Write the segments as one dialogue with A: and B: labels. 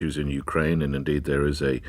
A: issues in Ukraine, and indeed there is a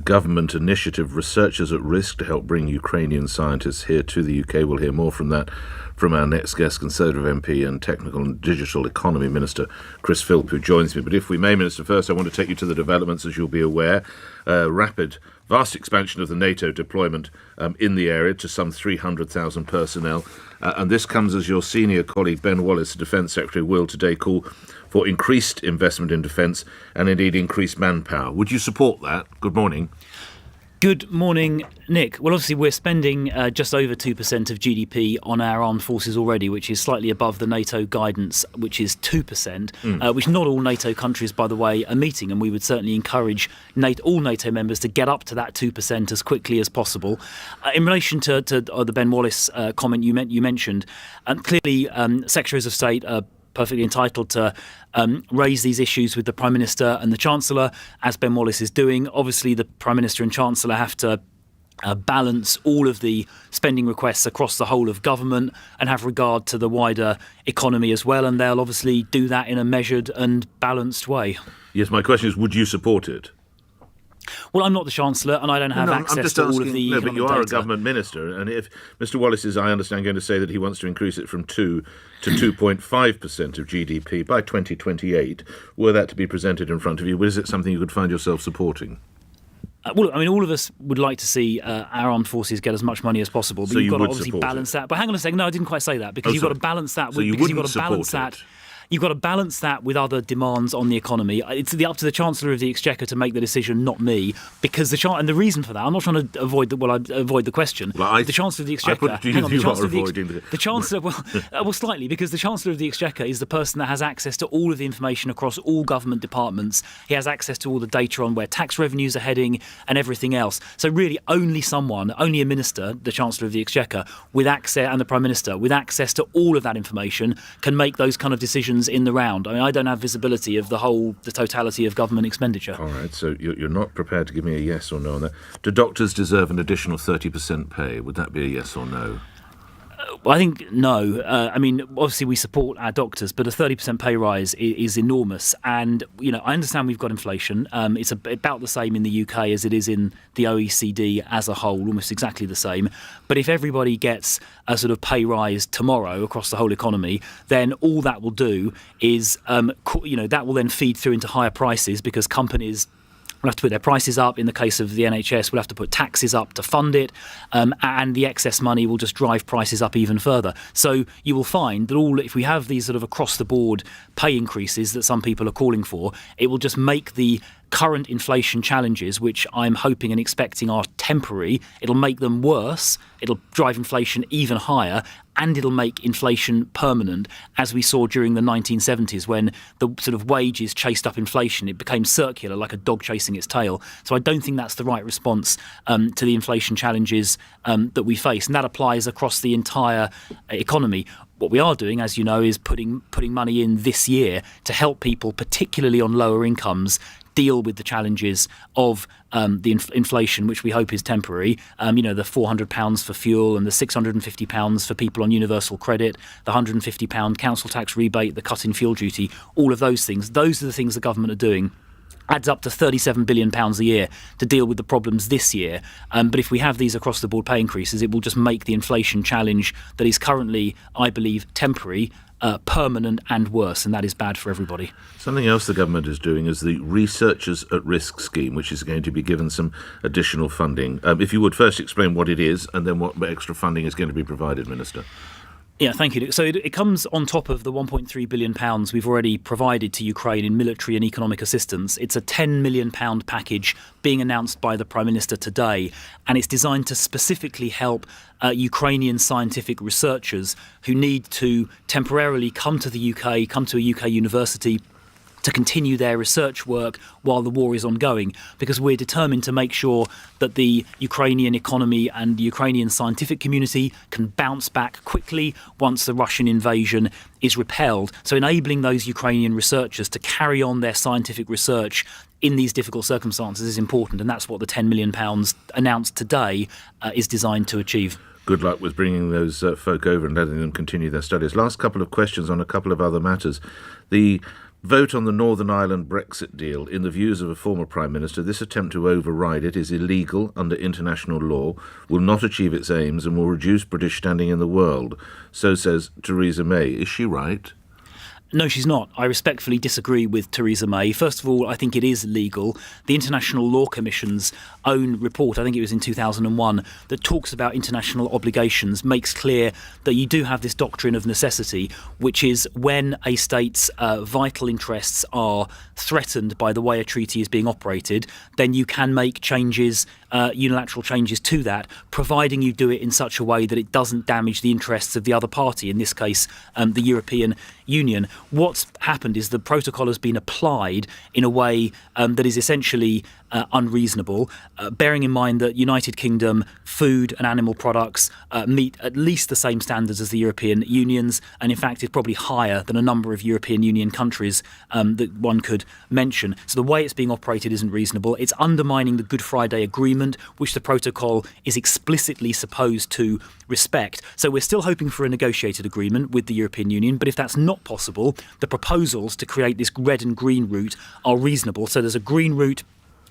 A: government initiative, Researchers at Risk, to help bring Ukrainian scientists here to the UK. We'll hear more from that from our next guest, Conservative MP and Technical and Digital Economy Minister Chris Philp, who joins me. But if we may, Minister, first I want to take you to the developments. As you'll be aware, vast expansion of the NATO deployment in the area to some 300,000 personnel. And this comes as your senior colleague Ben Wallace, the Defence Secretary, will today call for increased investment in defence and indeed increased manpower. Would you support that? Good morning.
B: Good morning, Nick. Well, obviously we're spending just over 2% of GDP on our armed forces already, which is slightly above the NATO guidance, which is 2%, which not all NATO countries, by the way, are meeting. And we would certainly encourage all NATO members to get up to that 2% as quickly as possible. In relation to the Ben Wallace comment you mentioned, clearly Secretaries of State are perfectly entitled to raise these issues with the Prime Minister and the Chancellor, as Ben Wallace is doing. Obviously, the Prime Minister and Chancellor have to balance all of the spending requests across the whole of government and have regard to the wider economy as well, and they'll obviously do that in a measured and balanced way.
A: Yes, my question is, would you support it?
B: Well, I'm not the Chancellor, and I don't have access to all of the economic
A: but you are
B: data.
A: a government minister, and if Mr Wallace is, I understand, going to say that he wants to increase it from 2 to 2.5% of GDP by 2028, were that to be presented in front of you, is it something you could find yourself supporting?
B: Well, I mean, all of us would like to see our armed forces get as much money as possible, but
A: so
B: you've got to
A: would
B: obviously balance that. But hang on a second, no, I didn't quite say that, because you've got to balance that.
A: So you wouldn't support it?
B: You've got to balance that with other demands on the economy. It's up to the Chancellor of the Exchequer to make the decision, not me, because and the reason for that, I'm not trying to avoid the question.
A: Well,
B: the Chancellor of the Exchequer, the Chancellor, well, slightly, because the Chancellor of the Exchequer is the person that has access to all of the information across all government departments. He has access to all the data on where tax revenues are heading and everything else. So really, only a minister, the Chancellor of the Exchequer, with access, and the Prime Minister, with access to all of that information, can make those kind of decisions in the round. I mean, I don't have visibility of the totality of government expenditure.
A: All right, so you're not prepared to give me a yes or no on that. Do doctors deserve an additional 30% pay? Would that be a yes or no?
B: Well, I think no. I mean, obviously we support our doctors, but a 30% pay rise is enormous. And, I understand we've got inflation. It's about the same in the UK as it is in the OECD as a whole, almost exactly the same. But if everybody gets a sort of pay rise tomorrow across the whole economy, then all that will do is, that will then feed through into higher prices, because companies will have to put their prices up. In the case of the NHS, we'll have to put taxes up to fund it, and the excess money will just drive prices up even further. So you will find that if we have these sort of across-the-board pay increases that some people are calling for, it will just make the current inflation challenges, which I'm hoping and expecting are temporary, it'll make them worse, it'll drive inflation even higher, and it'll make inflation permanent, as we saw during the 1970s when the sort of wages chased up inflation. It became circular, like a dog chasing its tail. So I don't think that's the right response to the inflation challenges that we face, and that applies across the entire economy. What we are doing, as you know, is putting money in this year to help people, particularly on lower incomes, deal with the challenges of the inflation, which we hope is temporary. The £400 for fuel and the £650 for people on universal credit, the £150 council tax rebate, the cut in fuel duty, all of those things. Those are the things the government are doing. Adds up to £37 billion a year to deal with the problems this year. But if we have these across-the-board pay increases, it will just make the inflation challenge that is currently, I believe, temporary, permanent and worse, and that is bad for everybody.
A: Something else the government is doing is the Researchers at Risk scheme, which is going to be given some additional funding. If you would first explain what it is and then what extra funding is going to be provided, Minister.
B: Yeah, thank you. So it comes on top of the £1.3 billion we've already provided to Ukraine in military and economic assistance. It's a £10 million package being announced by the Prime Minister today, and it's designed to specifically help Ukrainian scientific researchers who need to temporarily come to the UK, come to a UK university, to continue their research work while the war is ongoing, because we're determined to make sure that the Ukrainian economy and the Ukrainian scientific community can bounce back quickly once the Russian invasion is repelled. So enabling those Ukrainian researchers to carry on their scientific research in these difficult circumstances is important, and that's what the £10 million announced today is designed to achieve.
A: Good luck with bringing those folk over and letting them continue their studies. Last couple of questions on a couple of other matters. The vote on the Northern Ireland Brexit deal. In the views of a former Prime Minister, this attempt to override it is illegal under international law, will not achieve its aims and will reduce British standing in the world. So says Theresa May. Is she right?
B: No, she's not. I respectfully disagree with Theresa May. First of all, I think it is legal. The International Law Commission's own report, I think it was in 2001, that talks about international obligations, makes clear that you do have this doctrine of necessity, which is when a state's vital interests are threatened by the way a treaty is being operated, then you can make changes, unilateral changes to that, providing you do it in such a way that it doesn't damage the interests of the other party, in this case, the European Union. What's happened is the protocol has been applied in a way that is essentially unreasonable, bearing in mind that United Kingdom food and animal products meet at least the same standards as the European Union's, and in fact is probably higher than a number of European Union countries that one could mention. So the way it's being operated isn't reasonable. It's undermining the Good Friday Agreement, which the protocol is explicitly supposed to respect. So we're still hoping for a negotiated agreement with the European Union, but if that's not possible, the proposals to create this red and green route are reasonable. So there's a green route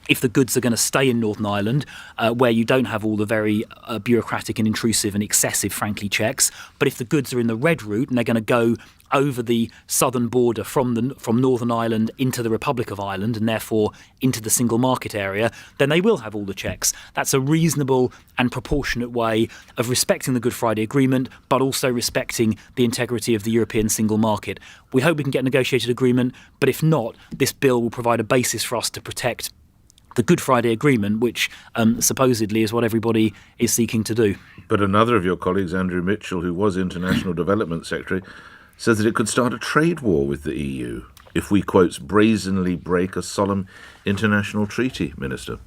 B: if the goods are going to stay in Northern Ireland, where you don't have all the very bureaucratic and intrusive and excessive, frankly, checks. But if the goods are in the red route and they're going to go over the southern border from Northern Ireland into the Republic of Ireland and therefore into the single market area, then they will have all the checks. That's a reasonable and proportionate way of respecting the Good Friday Agreement, but also respecting the integrity of the European single market. We hope we can get a negotiated agreement, but if not, this bill will provide a basis for us to protect the Good Friday Agreement, which supposedly is what everybody is seeking to do.
A: But another of your colleagues, Andrew Mitchell, who was International Development Secretary, says that it could start a trade war with the EU if we, quotes, brazenly break a solemn international treaty, Minister.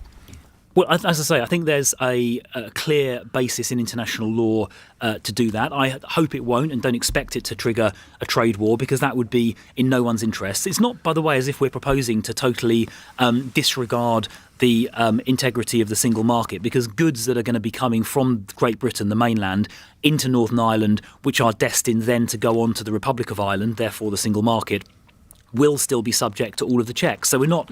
B: Well, as I say, I think there's a clear basis in international law to do that. I hope it won't and don't expect it to trigger a trade war, because that would be in no one's interest. It's not, by the way, as if we're proposing to totally disregard the integrity of the single market, because goods that are going to be coming from Great Britain, the mainland, into Northern Ireland, which are destined then to go on to the Republic of Ireland, therefore the single market, will still be subject to all of the checks. So we're not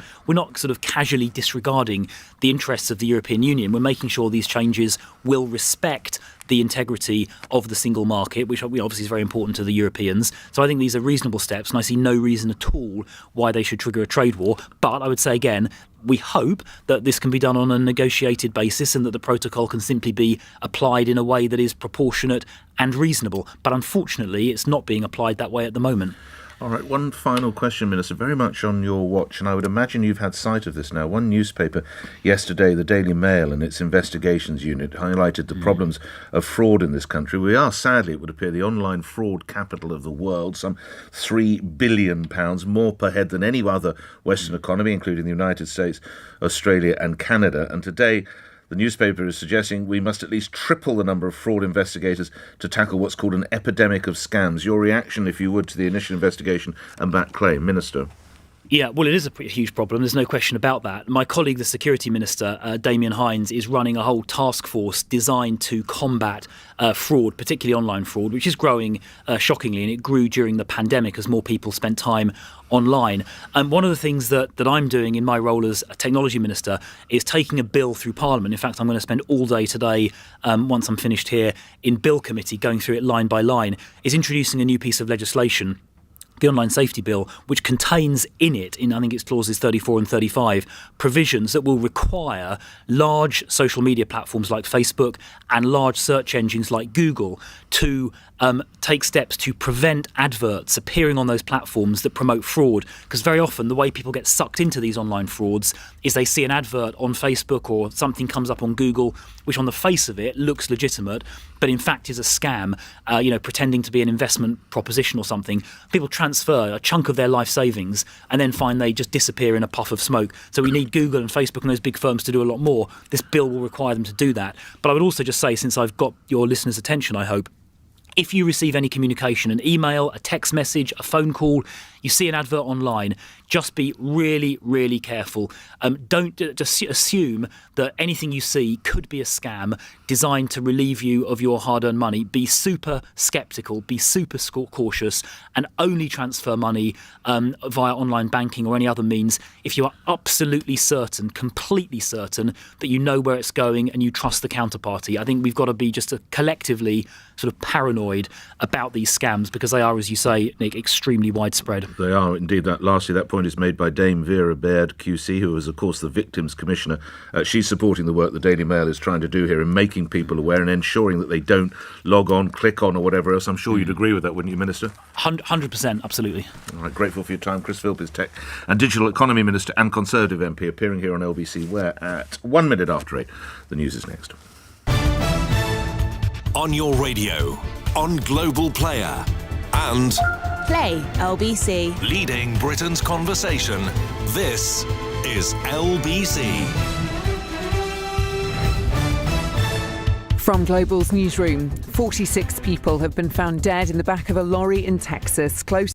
B: sort of casually disregarding the interests of the European Union. We're making sure these changes will respect the integrity of the single market, which obviously is very important to the Europeans. So I think these are reasonable steps, and I see no reason at all why they should trigger a trade war. But I would say again, we hope that this can be done on a negotiated basis and that the protocol can simply be applied in a way that is proportionate and reasonable. But unfortunately, it's not being applied that way at the moment.
A: All right, one final question, Minister, very much on your watch, and I would imagine you've had sight of this now. One newspaper yesterday, the Daily Mail and its investigations unit, highlighted the problems of fraud in this country. We are, sadly, it would appear, the online fraud capital of the world, some £3 billion, more per head than any other Western economy, including the United States, Australia and Canada. And today, the newspaper is suggesting we must at least triple the number of fraud investigators to tackle what's called an epidemic of scams. Your reaction, if you would, to the initial investigation and that claim, Minister?
B: Yeah, well, it is a pretty huge problem. There's no question about that. My colleague, the Security Minister, Damien Hines, is running a whole task force designed to combat fraud, particularly online fraud, which is growing shockingly, and it grew during the pandemic as more people spent time online. And one of the things that I'm doing in my role as a technology minister is taking a bill through Parliament. In fact, I'm going to spend all day today, once I'm finished here, in Bill Committee, going through it line by line, is introducing a new piece of legislation, the Online Safety Bill, which contains in it, I think it's clauses 34 and 35, provisions that will require large social media platforms like Facebook and large search engines like Google to take steps to prevent adverts appearing on those platforms that promote fraud. Because very often the way people get sucked into these online frauds is they see an advert on Facebook or something comes up on Google, which on the face of it looks legitimate, but in fact is a scam, pretending to be an investment proposition or something. People transfer a chunk of their life savings and then find they just disappear in a puff of smoke. So we need Google and Facebook and those big firms to do a lot more. This bill will require them to do that. But I would also just say, since I've got your listeners' attention, I hope, if you receive any communication, an email, a text message, a phone call, you see an advert online, just be really, really careful. Don't just assume that anything you see could be a scam designed to relieve you of your hard-earned money. Be super skeptical, be super cautious, and only transfer money via online banking or any other means if you are absolutely certain, completely certain, that you know where it's going and you trust the counterparty. I think we've got to be just collectively sort of paranoid about these scams because they are, as you say, Nick, extremely widespread.
A: They are indeed. Lastly, that point is made by Dame Vera Baird QC, who is, of course, the Victims Commissioner. She's supporting the work the Daily Mail is trying to do here in making people aware and ensuring that they don't log on, click on, or whatever else. I'm sure you'd agree with that, wouldn't you, Minister?
B: 100%, absolutely. All
A: right, grateful for your time. Chris Philp is Tech and Digital Economy Minister and Conservative MP, appearing here on LBC, where at 1 minute after 8, the news is next.
C: On your radio, on Global Player, and
D: Play LBC.
C: Leading Britain's conversation. This is LBC.
E: From Global's newsroom, 46 people have been found dead in the back of a lorry in Texas, close